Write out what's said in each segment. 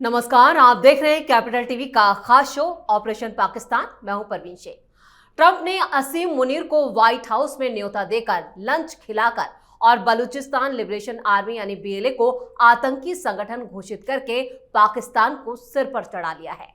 नमस्कार, आप देख रहे हैं कैपिटल टीवी का खास शो ऑपरेशन पाकिस्तान। मैं हूं परवीन शेख। ट्रंप ने असीम मुनीर को व्हाइट हाउस में न्योता देकर लंच खिलाकर और बलूचिस्तान लिबरेशन आर्मी यानी बीएलए को आतंकी संगठन घोषित करके पाकिस्तान को सिर पर चढ़ा लिया है।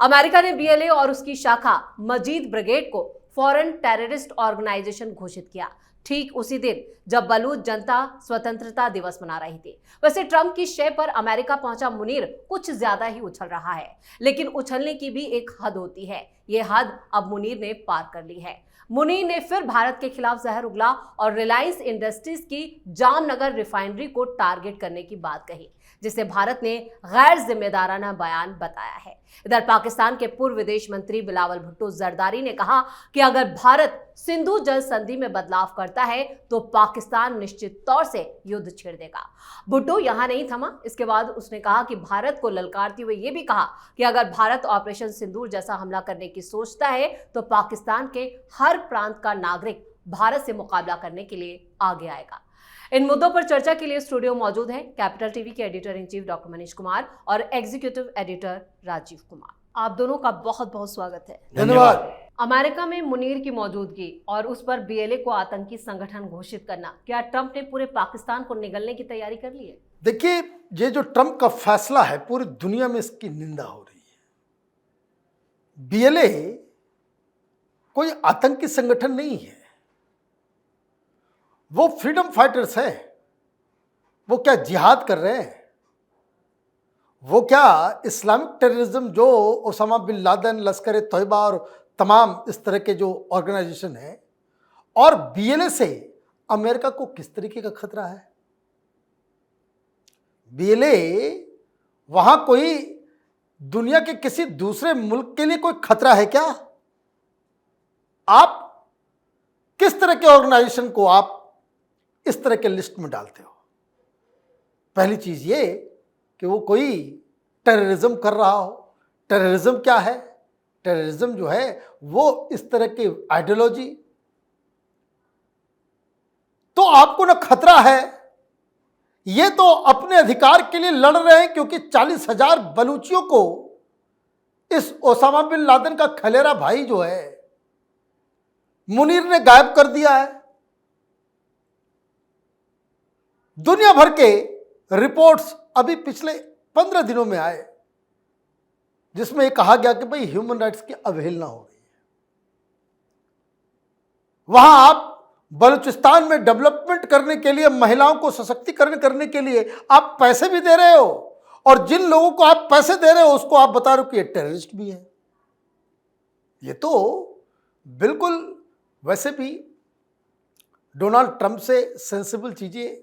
अमेरिका ने बीएलए और उसकी शाखा मजीद ब्रिगेड को फॉरेन टेररिस्ट ऑर्गेनाइजेशन घोषित किया, ठीक उसी दिन जब बलूच जनता स्वतंत्रता दिवस मना रही थी। वैसे ट्रंप की शय पर अमेरिका पहुंचा मुनीर कुछ ज्यादा ही उछल रहा है, लेकिन उछलने की भी एक हद होती है। ये हद अब मुनीर ने पार कर ली है। मुनीर ने फिर भारत के खिलाफ जहर उगला और रिलायंस इंडस्ट्रीज की जामनगर रिफाइनरी को टारगेट करने की बात कही, जिसे भारत ने गैर जिम्मेदाराना बयान बताया है। इधर पाकिस्तान के पूर्व विदेश मंत्री बिलावल भुट्टो जरदारी ने कहा कि अगर भारत सिंधु जल संधि में बदलाव करता है तो पाकिस्तान निश्चित तौर से युद्ध छेड़ देगा। भुट्टो यहां नहीं थमा। इसके बाद उसने कहा कि भारत को ललकारते हुए यह भी कहा कि अगर भारत ऑपरेशन सिंदूर जैसा हमला करने की सोचता है तो पाकिस्तान के हर प्रांत का नागरिक भारत से मुकाबला करने के लिए आगे आएगा। इन मुद्दों पर चर्चा के लिए स्टूडियो मौजूद हैं कैपिटल टीवी के editor in chief doctor Manish Kumar और एग्जीक्यूटिव एडिटर राजीव कुमार। आप दोनों का बहुत बहुत स्वागत है। धन्यवाद। अमेरिका में मुनीर की मौजूदगी और उस पर बीएलए को आतंकी संगठन घोषित करना, क्या ट्रंप ने पूरे पाकिस्तान को निगलने की तैयारी कर ली है? देखिए, ये जो ट्रंप का फैसला है पूरी दुनिया में इसकी निंदा हो रही है। बीएलए कोई आतंकी संगठन नहीं है, वो फ्रीडम फाइटर्स हैं। वो क्या जिहाद कर रहे हैं? वो क्या इस्लामिक टेररिज्म जो ओसामा बिन लादेन, लश्कर ए तैयबा और तमाम इस तरह के जो ऑर्गेनाइजेशन है, और बीएलए से अमेरिका को किस तरीके का खतरा है? बीएलए वहां कोई दुनिया के किसी दूसरे मुल्क के लिए कोई खतरा है क्या? आप किस तरह के ऑर्गेनाइजेशन को आप इस तरह के लिस्ट में डालते हो? पहली चीज ये कि वो कोई टेररिज्म कर रहा हो। टेररिज्म क्या है? टेररिज्म जो है वो इस तरह की आइडियोलॉजी, तो आपको ना खतरा है। ये तो अपने अधिकार के लिए लड़ रहे हैं, क्योंकि 40,000 बलूचियों को इस ओसामा बिन लादेन का खलेरा भाई जो है मुनीर ने गायब कर दिया है। दुनिया भर के रिपोर्ट्स अभी पिछले 15 दिनों में आए, जिसमें यह कहा गया कि भाई ह्यूमन राइट्स की अवहेलना हो रही है। वहां आप बलूचिस्तान में डेवलपमेंट करने के लिए, महिलाओं को सशक्तिकरण करने के लिए आप पैसे भी दे रहे हो, और जिन लोगों को आप पैसे दे रहे हो उसको आप बता रहे हो कि ये टेररिस्ट भी है। ये तो बिल्कुल वैसे भी डोनाल्ड ट्रंप से सेंसिबल चीजें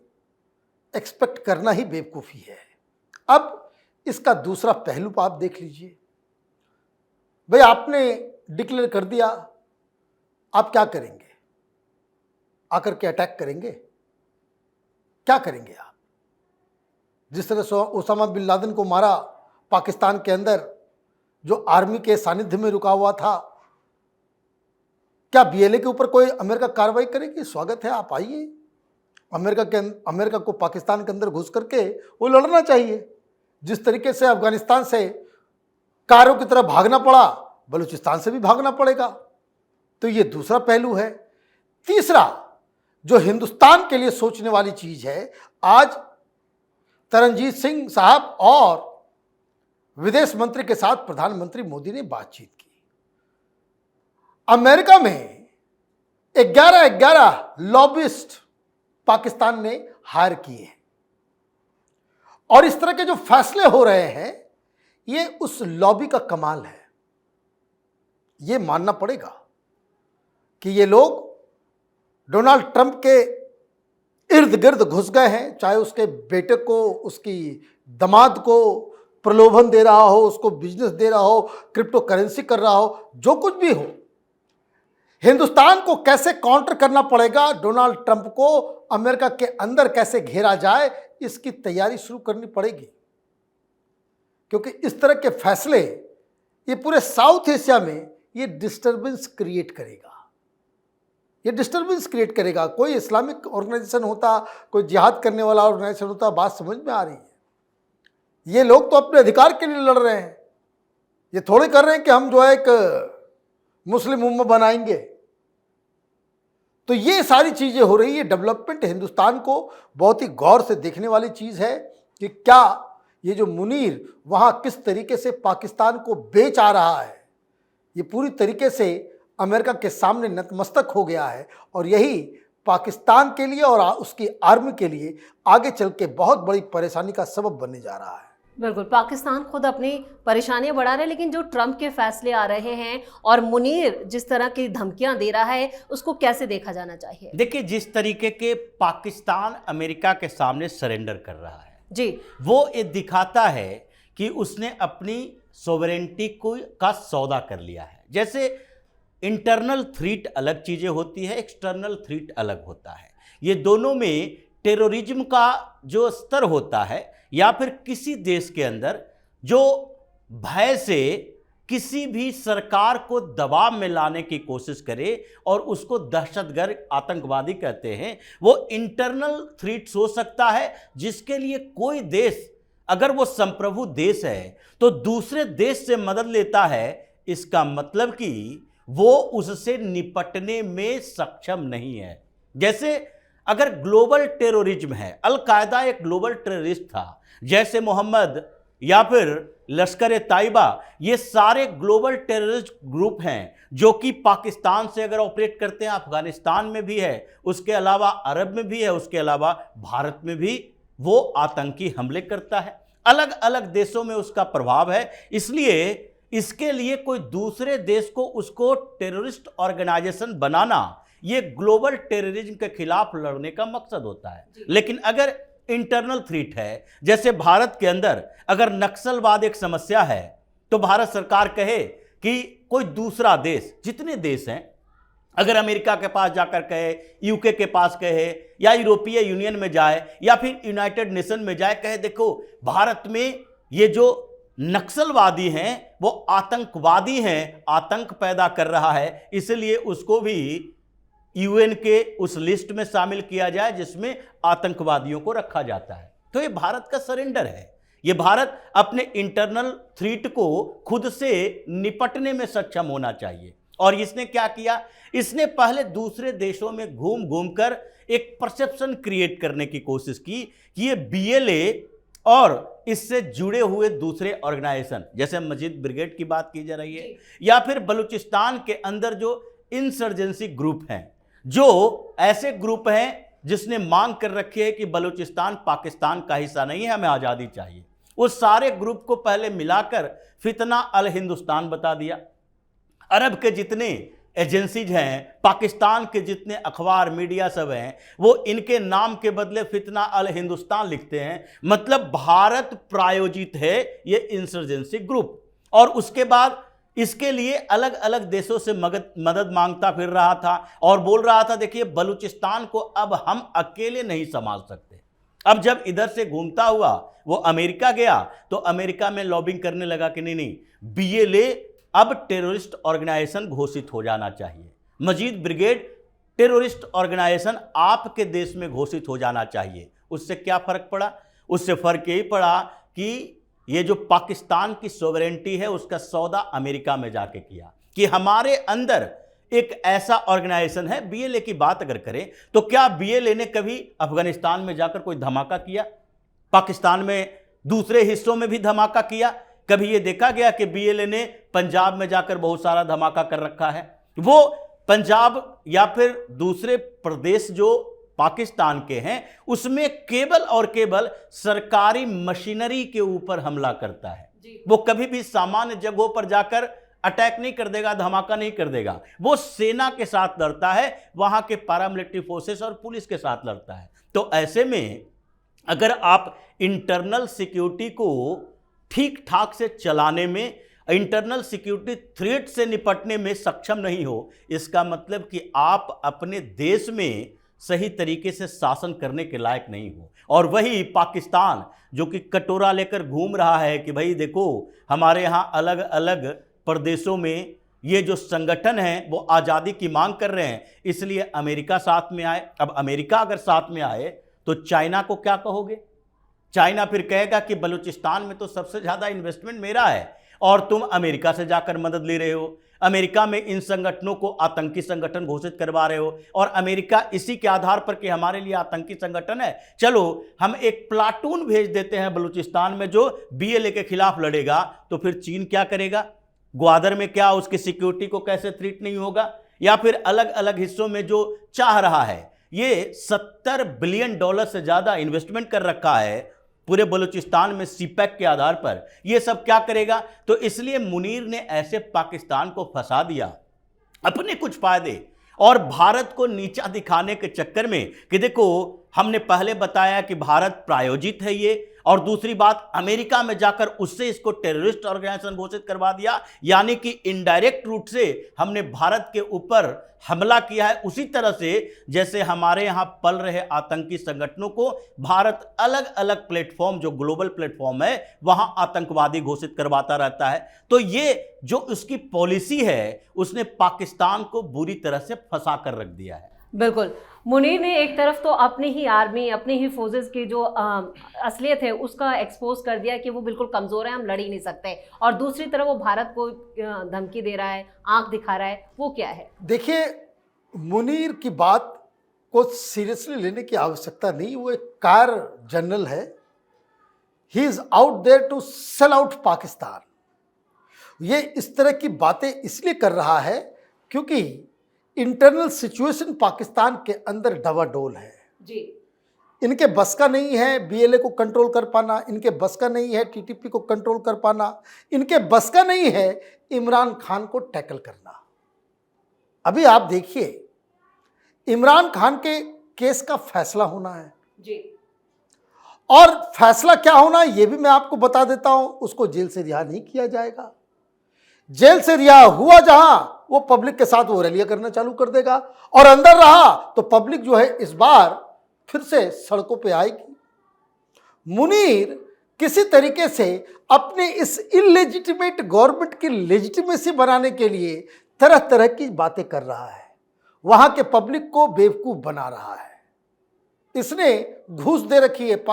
एक्सपेक्ट करना ही बेवकूफ़ी है। अब इसका दूसरा पहलू आप देख लीजिए। भाई आपने डिक्लेयर कर दिया, आप क्या करेंगे? आकर के अटैक करेंगे? क्या करेंगे आप? जिस तरह से ओसामा बिन लादेन को मारा पाकिस्तान के अंदर, जो आर्मी के सानिध्य में रुका हुआ था, क्या बीएलए के ऊपर कोई अमेरिका कार्रवाई करेगी? स्वागत है, आप आइए। अमेरिका को पाकिस्तान के अंदर घुस करके वो लड़ना चाहिए। जिस तरीके से अफगानिस्तान से कारों की तरह भागना पड़ा, बलूचिस्तान से भी भागना पड़ेगा। तो ये दूसरा पहलू है। तीसरा जो हिंदुस्तान के लिए सोचने वाली चीज है, आज तरनजीत सिंह साहब और विदेश मंत्री के साथ प्रधानमंत्री मोदी ने बातचीत की। अमेरिका में 11 लॉबिस्ट पाकिस्तान ने हायर किए हैं, और इस तरह के जो फैसले हो रहे हैं ये उस लॉबी का कमाल है। ये मानना पड़ेगा कि ये लोग डोनाल्ड ट्रंप के इर्द गिर्द घुस गए हैं, चाहे उसके बेटे को, उसकी दामाद को प्रलोभन दे रहा हो, उसको बिजनेस दे रहा हो, क्रिप्टो करेंसी कर रहा हो, जो कुछ भी हो। हिंदुस्तान को कैसे काउंटर करना पड़ेगा, डोनाल्ड ट्रंप को अमेरिका के अंदर कैसे घेरा जाए, इसकी तैयारी शुरू करनी पड़ेगी। क्योंकि इस तरह के फैसले ये पूरे साउथ एशिया में ये डिस्टर्बेंस क्रिएट करेगा। ये डिस्टर्बेंस क्रिएट करेगा। कोई इस्लामिक ऑर्गेनाइजेशन होता, कोई जिहाद करने वाला ऑर्गेनाइजेशन होता, बात समझ में आ रही है। ये लोग तो अपने अधिकार के लिए लड़ रहे हैं। ये थोड़े कर रहे हैं कि हम जो है एक मुस्लिम उम्मा बनाएंगे। तो ये सारी चीजें हो रही है। डेवलपमेंट हिंदुस्तान को बहुत ही गौर से देखने वाली चीज है कि क्या ये जो मुनीर वहां किस तरीके से पाकिस्तान को बेच आ रहा है, ये पूरी तरीके से अमेरिका के सामने नतमस्तक हो गया है। और यही पाकिस्तान के लिए और उसकी आर्मी के लिए आगे चल के बहुत बड़ी परेशानी का सबब बनने जा रहा है। बिल्कुल, पाकिस्तान खुद अपनी परेशानियां बढ़ा रहा है, लेकिन जो ट्रंप के फैसले आ रहे हैं और मुनीर जिस तरह की धमकियां दे रहा है, उसको कैसे देखा जाना चाहिए? देखिए, जिस तरीके के पाकिस्तान अमेरिका के सामने सरेंडर कर रहा है जी, वो ये दिखाता है कि उसने अपनी सोवरेंटी का सौदा कर लिया है। जैसे इंटरनल थ्रेट अलग चीजें होती है, एक्सटर्नल थ्रेट अलग होता है। ये दोनों में टेररिज्म का जो स्तर होता है या फिर किसी देश के अंदर जो भय से किसी भी सरकार को दबाव में लाने की कोशिश करे और उसको दहशतगर्द आतंकवादी कहते हैं, वो इंटरनल थ्रेट हो सकता है जिसके लिए कोई देश, अगर वो संप्रभु देश है तो दूसरे देश से मदद लेता है। इसका मतलब कि वो उससे निपटने में सक्षम नहीं है। जैसे अगर ग्लोबल टेररिज्म है, अल कायदा एक ग्लोबल टेररिस्ट था, जैसे मोहम्मद या फिर लश्कर ए ताइबा, ये सारे ग्लोबल टेररिस्ट ग्रुप हैं जो कि पाकिस्तान से अगर ऑपरेट करते हैं, अफगानिस्तान में भी है, उसके अलावा अरब में भी है, उसके अलावा भारत में भी वो आतंकी हमले करता है। अलग अलग देशों में उसका प्रभाव है। इसलिए इसके लिए कोई दूसरे देश को उसको टेररिस्ट ऑर्गेनाइजेशन बनाना, ये ग्लोबल टेररिज्म के खिलाफ लड़ने का मकसद होता है। लेकिन अगर इंटरनल थ्रेट है, जैसे भारत के अंदर अगर नक्सलवाद एक समस्या है, तो भारत सरकार कहे कि कोई दूसरा देश, जितने देश हैं, अगर अमेरिका के पास जाकर कहे, यूके के पास कहे, या यूरोपीय यूनियन में जाए, या फिर यूनाइटेड नेशन में जाए, कहे देखो भारत में ये जो नक्सलवादी हैं वो आतंकवादी हैं, आतंक पैदा कर रहा है, इसलिए उसको भी यूएन के उस लिस्ट में शामिल किया जाए जिसमें आतंकवादियों को रखा जाता है। तो ये भारत का सरेंडर है। ये भारत अपने इंटरनल थ्रेट को खुद से निपटने में सक्षम होना चाहिए। और इसने क्या किया, इसने पहले दूसरे देशों में घूम घूम कर एक परसेप्शन क्रिएट करने की कोशिश की कि ये बीएलए और इससे जुड़े हुए दूसरे ऑर्गेनाइजेशन, जैसे मस्जिद ब्रिगेड की बात की जा रही है, या फिर बलूचिस्तान के अंदर जो इंसर्जेंसी ग्रुप हैं, जो ऐसे ग्रुप हैं जिसने मांग कर रखी है कि बलूचिस्तान पाकिस्तान का हिस्सा नहीं है, हमें आज़ादी चाहिए, उस सारे ग्रुप को पहले मिलाकर फितना अल हिंदुस्तान बता दिया। अरब के जितने एजेंसीज हैं, पाकिस्तान के जितने अखबार मीडिया सब हैं, वो इनके नाम के बदले फितना अल हिंदुस्तान लिखते हैं। मतलब भारत प्रायोजित है ये इंसर्जेंसी ग्रुप। और उसके बाद इसके लिए अलग अलग देशों से मदद मांगता फिर रहा था और बोल रहा था देखिए बलूचिस्तान को अब हम अकेले नहीं संभाल सकते। अब जब इधर से घूमता हुआ वो अमेरिका गया तो अमेरिका में लॉबिंग करने लगा कि नहीं, बीएलए अब टेररिस्ट ऑर्गेनाइजेशन घोषित हो जाना चाहिए, मस्जिद ब्रिगेड टेररिस्ट ऑर्गेनाइजेशन आपके देश में घोषित हो जाना चाहिए। उससे क्या फर्क पड़ा? उससे फर्क यही पड़ा कि ये जो पाकिस्तान की सोवरेंटी है उसका सौदा अमेरिका में जाके किया कि हमारे अंदर एक ऐसा ऑर्गेनाइजेशन है। बीएलए की बात अगर करें तो क्या बीएलए ने कभी अफगानिस्तान में जाकर कोई धमाका किया? पाकिस्तान में दूसरे हिस्सों में भी धमाका किया? कभी ये देखा गया कि बीएलए ने पंजाब में जाकर बहुत सारा धमाका कर रखा है? वो पंजाब या फिर दूसरे प्रदेश जो पाकिस्तान के हैं उसमें केवल और केवल सरकारी मशीनरी के ऊपर हमला करता है। वो कभी भी सामान्य जगहों पर जाकर अटैक नहीं कर देगा, धमाका नहीं कर देगा। वो सेना के साथ लड़ता है, वहां के पैरामिलिट्री फोर्सेस और पुलिस के साथ लड़ता है। तो ऐसे में अगर आप इंटरनल सिक्योरिटी को ठीक ठाक से चलाने में, इंटरनल सिक्योरिटी थ्रेट से निपटने में सक्षम नहीं हो, इसका मतलब कि आप अपने देश में सही तरीके से शासन करने के लायक नहीं हो। और वही पाकिस्तान जो कि कटोरा लेकर घूम रहा है कि भाई देखो हमारे यहाँ अलग अलग प्रदेशों में ये जो संगठन हैं वो आज़ादी की मांग कर रहे हैं, इसलिए अमेरिका साथ में आए। अब अमेरिका अगर साथ में आए तो चाइना को क्या कहोगे? चाइना फिर कहेगा कि बलूचिस्तान में तो सबसे ज़्यादा इन्वेस्टमेंट मेरा है और तुम अमेरिका से जाकर मदद ले रहे हो, अमेरिका में इन संगठनों को आतंकी संगठन घोषित करवा रहे हो और अमेरिका इसी के आधार पर कि हमारे लिए आतंकी संगठन है, चलो हम एक प्लाटून भेज देते हैं बलूचिस्तान में जो बीएलए के खिलाफ लड़ेगा। तो फिर चीन क्या करेगा? ग्वादर में क्या उसकी सिक्योरिटी को कैसे थ्रेट नहीं होगा? या फिर अलग अलग हिस्सों में जो चाह रहा है, ये $70 बिलियन से ज़्यादा इन्वेस्टमेंट कर रखा है पूरे बलूचिस्तान में सीपैक के आधार पर, ये सब क्या करेगा? तो इसलिए मुनीर ने ऐसे पाकिस्तान को फंसा दिया अपने कुछ फायदे और भारत को नीचा दिखाने के चक्कर में कि देखो हमने पहले बताया कि भारत प्रायोजित है ये, और दूसरी बात अमेरिका में जाकर उससे इसको टेररिस्ट ऑर्गेनाइजेशन घोषित करवा दिया, यानी कि इनडायरेक्ट रूट से हमने भारत के ऊपर हमला किया है। उसी तरह से जैसे हमारे यहाँ पल रहे आतंकी संगठनों को भारत अलग अलग प्लेटफॉर्म, जो ग्लोबल प्लेटफॉर्म है, वहां आतंकवादी घोषित करवाता रहता है। तो ये जो उसकी पॉलिसी है उसने पाकिस्तान को बुरी तरह से फंसा कर रख दिया है। बिल्कुल, मुनीर ने एक तरफ तो अपनी ही आर्मी, अपनी ही फोर्सेस की जो असलियत है उसका एक्सपोज कर दिया कि वो बिल्कुल कमज़ोर है, हम लड़ ही नहीं सकते, और दूसरी तरफ वो भारत को धमकी दे रहा है, आंख दिखा रहा है। वो क्या है? देखिए, मुनीर की बात को सीरियसली लेने की आवश्यकता नहीं। वो एक कार जनरल है, he is out there to sell out Pakistan. ये इस तरह की बातें इसलिए कर रहा है क्योंकि इंटरनल सिचुएशन पाकिस्तान के अंदर डवाडोल है जी। इनके बस का नहीं है बीएलए को कंट्रोल कर पाना, इनके बस का नहीं है टीटीपी को कंट्रोल कर पाना, इनके बस का नहीं है इमरान खान को टैकल करना। अभी आप देखिए, इमरान खान के केस का फैसला होना है जी, और फैसला क्या होना है ये भी मैं आपको बता देता हूं। उसको जेल से रिहा नहीं किया जाएगा। जेल से रिहा हुआ जहां, वो पब्लिक के साथ वो रैलियां करना चालू कर देगा, और अंदर रहा तो पब्लिक जो है इस बार फिर से सड़कों पे आएगी। मुनीर किसी तरीके से अपने इस इलेजिटिमेट गवर्नमेंट की लेजिटिमेसी बनाने के लिए तरह तरह की बातें कर रहा है, वहां के पब्लिक को बेवकूफ बना रहा है। इसने घूस दे रखी है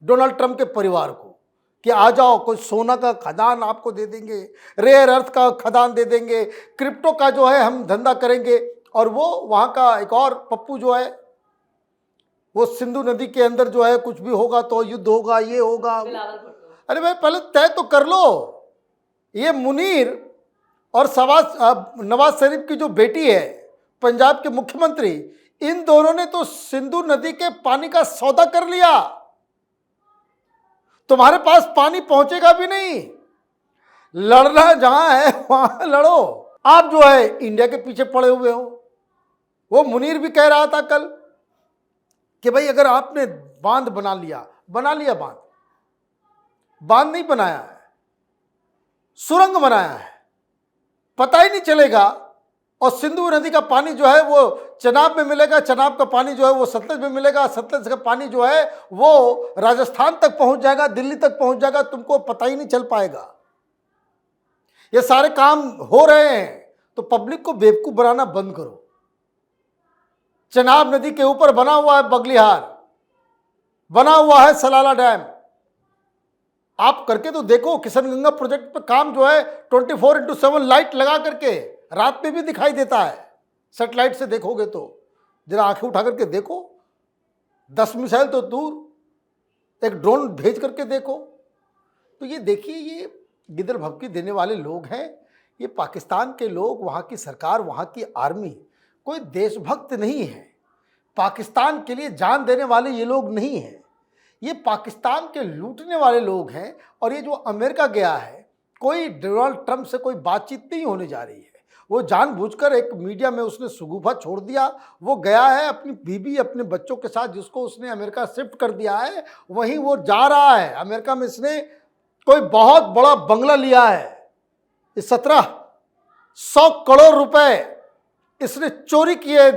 डोनाल्ड ट्रंप के परिवार को कि आ जाओ, कोई सोना का खदान आपको दे देंगे, रेयर अर्थ का खदान दे देंगे, क्रिप्टो का जो है हम धंधा करेंगे। और वो वहाँ का एक और पप्पू जो है, वो सिंधु नदी के अंदर जो है कुछ भी होगा तो युद्ध होगा, ये होगा। अरे भाई पहले तय तो कर लो। ये मुनीर और नवाज शरीफ की जो बेटी है पंजाब के मुख्यमंत्री, इन दोनों ने तो सिंधु नदी के पानी का सौदा कर लिया। तुम्हारे पास पानी पहुंचेगा भी नहीं, लड़ना जहां है वहां लड़ो। आप जो है इंडिया के पीछे पड़े हुए हो। वो मुनीर भी कह रहा था कल कि भाई अगर आपने बांध बना लिया बांध नहीं बनाया है, सुरंग बनाया है, पता ही नहीं चलेगा। और सिंधु नदी का पानी जो है वो चनाब में मिलेगा, चनाब का पानी जो है वो सतलज में मिलेगा, सतलज का पानी जो है वो राजस्थान तक पहुंच जाएगा, दिल्ली तक पहुंच जाएगा, तुमको पता ही नहीं चल पाएगा। ये सारे काम हो रहे हैं, तो पब्लिक को बेवकूफ बनाना बंद करो। चनाब नदी के ऊपर बना हुआ है बगलिहार, बना हुआ है सलाला डैम। आप करके तो देखो, किशनगंगा प्रोजेक्ट पर काम जो है 24/7 लाइट लगा करके रात में भी दिखाई देता है। सैटेलाइट से देखोगे तो जरा आंखें उठा करके देखो, 10 मिसाइल तो दूर, एक ड्रोन भेज करके देखो। तो ये देखिए, ये गिदर भभकी देने वाले लोग हैं। ये पाकिस्तान के लोग, वहाँ की सरकार, वहाँ की आर्मी कोई देशभक्त नहीं है। पाकिस्तान के लिए जान देने वाले ये लोग नहीं हैं। ये पाकिस्तान के लूटने वाले लोग हैं। और ये जो अमेरिका गया है, कोई डोनाल्ड ट्रंप से कोई बातचीत नहीं होने जा रही है। वो जानबूझकर एक मीडिया में उसने सुगुफा छोड़ दिया। वो गया है अपनी बीवी, अपने बच्चों के साथ, जिसको उसने अमेरिका शिफ्ट कर दिया है, वहीं वो जा रहा है। अमेरिका में इसने कोई बहुत बड़ा बंगला लिया है। 1700 करोड़ रुपए इसने चोरी किए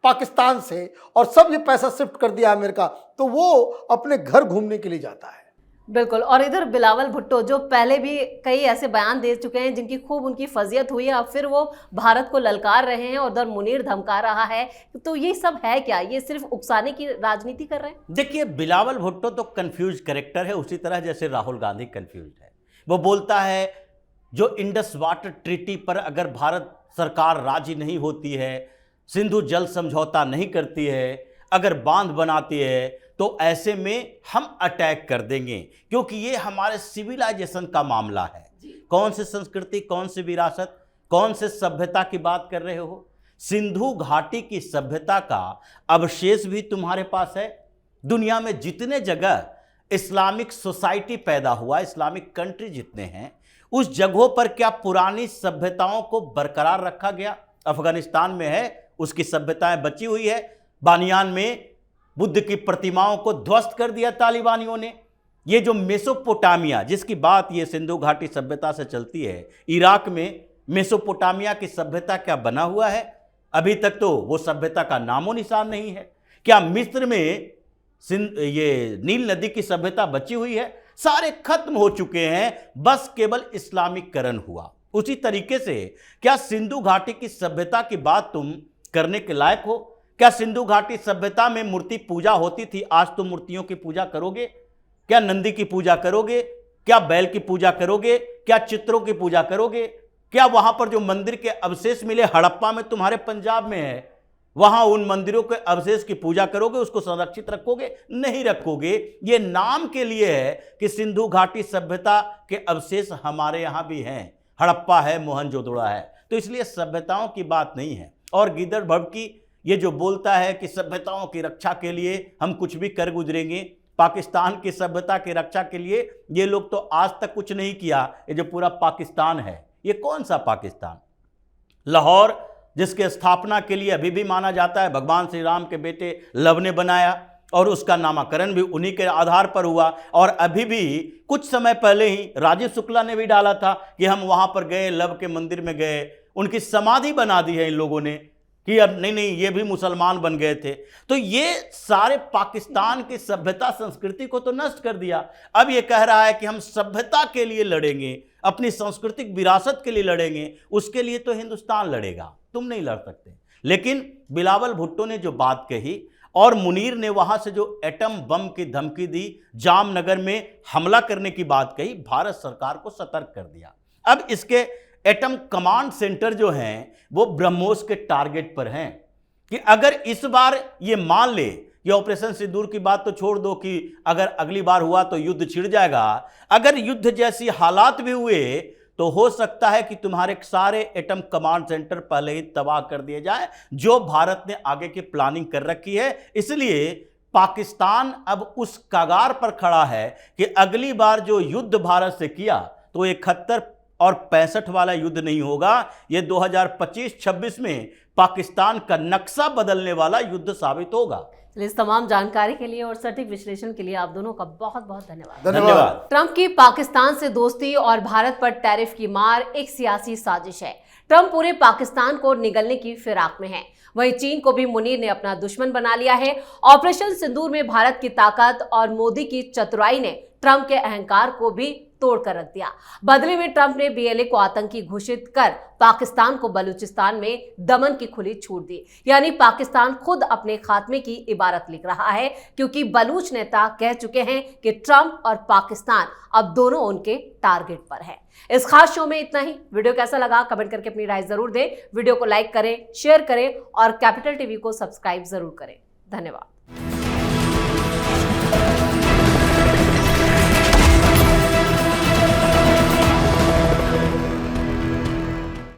पाकिस्तान से, और सब ये पैसा शिफ्ट कर दिया अमेरिका। तो वो अपने घर घूमने के लिए जाता है। बिल्कुल। और इधर बिलावल भुट्टो जो पहले भी कई ऐसे बयान दे चुके हैं जिनकी खूब उनकी फजीयत हुई है, अब फिर वो भारत को ललकार रहे हैं और उधर मुनीर धमका रहा है, तो ये सब है क्या? ये सिर्फ उकसाने की राजनीति कर रहे हैं? देखिए, बिलावल भुट्टो तो कंफ्यूज कैरेक्टर है, उसी तरह जैसे राहुल गांधी कंफ्यूज है। वो बोलता है जो इंडस वाटर ट्रीटी पर अगर भारत सरकार राजी नहीं होती है, सिंधु जल समझौता नहीं करती है, अगर बांध बनाती है, तो ऐसे में हम अटैक कर देंगे, क्योंकि ये हमारे सिविलाइजेशन का मामला है। कौन सी संस्कृति, कौन सी विरासत, कौन से सभ्यता की बात कर रहे हो? सिंधु घाटी की सभ्यता का अवशेष भी तुम्हारे पास है। दुनिया में जितने जगह इस्लामिक सोसाइटी पैदा हुआ, इस्लामिक कंट्री जितने हैं, उस जगहों पर क्या पुरानी सभ्यताओं को बरकरार रखा गया? अफगानिस्तान में है, उसकी सभ्यताएं बची हुई है। बानियान में बुद्ध की प्रतिमाओं को ध्वस्त कर दिया तालिबानियों ने। ये जो मेसोपोटामिया, जिसकी बात ये सिंधु घाटी सभ्यता से चलती है, इराक में मेसोपोटामिया की सभ्यता क्या बना हुआ है? अभी तक तो वो सभ्यता का नामो निशान नहीं है। क्या मिस्र में ये नील नदी की सभ्यता बची हुई है? सारे खत्म हो चुके हैं, बस केवल इस्लामीकरण हुआ। उसी तरीके से क्या सिंधु घाटी की सभ्यता की बात तुम करने के लायक हो? क्या सिंधु घाटी सभ्यता में मूर्ति पूजा होती थी? आज तुम मूर्तियों की पूजा करोगे? क्या नंदी की पूजा करोगे? क्या बैल की पूजा करोगे? क्या चित्रों की पूजा करोगे? क्या वहां पर जो मंदिर के अवशेष मिले हड़प्पा में, तुम्हारे पंजाब में है, वहां उन मंदिरों के अवशेष की पूजा करोगे? उसको संरक्षित रखोगे? नहीं रखोगे। ये नाम के लिए है कि सिंधु घाटी सभ्यता के अवशेष हमारे यहां भी हैं, हड़प्पा है, मोहनजोदड़ो है, तो इसलिए सभ्यताओं की बात नहीं है। और गिदड़ भड़की ये जो बोलता है कि सभ्यताओं की रक्षा के लिए हम कुछ भी कर गुजरेंगे, पाकिस्तान की सभ्यता की रक्षा के लिए ये लोग तो आज तक कुछ नहीं किया। ये जो पूरा पाकिस्तान है, ये कौन सा पाकिस्तान? लाहौर, जिसके स्थापना के लिए अभी भी माना जाता है भगवान श्री राम के बेटे लव ने बनाया, और उसका नामकरण भी उन्हीं के आधार पर हुआ। और अभी भी कुछ समय पहले ही राजीव शुक्ला ने भी डाला था कि हम वहां पर गए, लव के मंदिर में गए, उनकी समाधि बना दी है इन लोगों ने कि अब नहीं, ये भी मुसलमान बन गए थे। तो ये सारे पाकिस्तान की सभ्यता संस्कृति को तो नष्ट कर दिया। अब ये कह रहा है कि हम सभ्यता के लिए लड़ेंगे, अपनी सांस्कृतिक विरासत के लिए लड़ेंगे, उसके लिए तो हिंदुस्तान लड़ेगा, तुम नहीं लड़ सकते। लेकिन बिलावल भुट्टो ने जो बात कही, और मुनीर ने वहां से जो एटम बम की धमकी दी, जामनगर में हमला करने की बात कही, भारत सरकार को सतर्क कर दिया। अब इसके एटम कमांड सेंटर जो हैं वो ब्रह्मोस के टारगेट पर हैं कि अगर इस बार ये मान ले, ये ऑपरेशन सिंदूर की बात तो छोड़ दो कि अगर अगली बार हुआ तो युद्ध छिड़ जाएगा, अगर युद्ध जैसी हालात भी हुए तो हो सकता है कि तुम्हारे सारे एटम कमांड सेंटर पहले ही तबाह कर दिए जाए, जो भारत ने आगे की प्लानिंग कर रखी है। इसलिए पाकिस्तान अब उस कगार पर खड़ा है कि अगली बार जो युद्ध भारत से किया तो 71 और 65 वाला युद्ध नहीं होगा, ये 2025-26 में पाकिस्तान का नक्शा बदलने वाला युद्ध साबित होगा। इस तमाम जानकारी के लिए और सटीक विश्लेषण के लिए आप दोनों का बहुत बहुत धन्यवाद। धन्यवाद। ट्रंप की पाकिस्तान से दोस्ती और भारत पर टैरिफ की मार एक सियासी साजिश है। ट्रंप पूरे पाकिस्तान को निगलने की फिराक में है। वहीं चीन को भी मुनीर ने अपना दुश्मन बना लिया है। ऑपरेशन सिंदूर में भारत की ताकत और मोदी की चतुराई ने ट्रंप के अहंकार को भी तोड़कर रख दिया। बदले में ट्रंप ने बीएलए को आतंकी घोषित कर पाकिस्तान को बलूचिस्तान में दमन की खुली छूट दी। यानी पाकिस्तान खुद अपने खात्मे की इबारत लिख रहा है, क्योंकि बलूच नेता कह चुके हैं कि ट्रंप और पाकिस्तान अब दोनों उनके टारगेट पर है। इस खास शो में इतना ही। वीडियो कैसा लगा कमेंट करके अपनी राय जरूर दें। वीडियो को लाइक करें, शेयर करें और कैपिटल टीवी को सब्सक्राइब जरूर करें। धन्यवाद।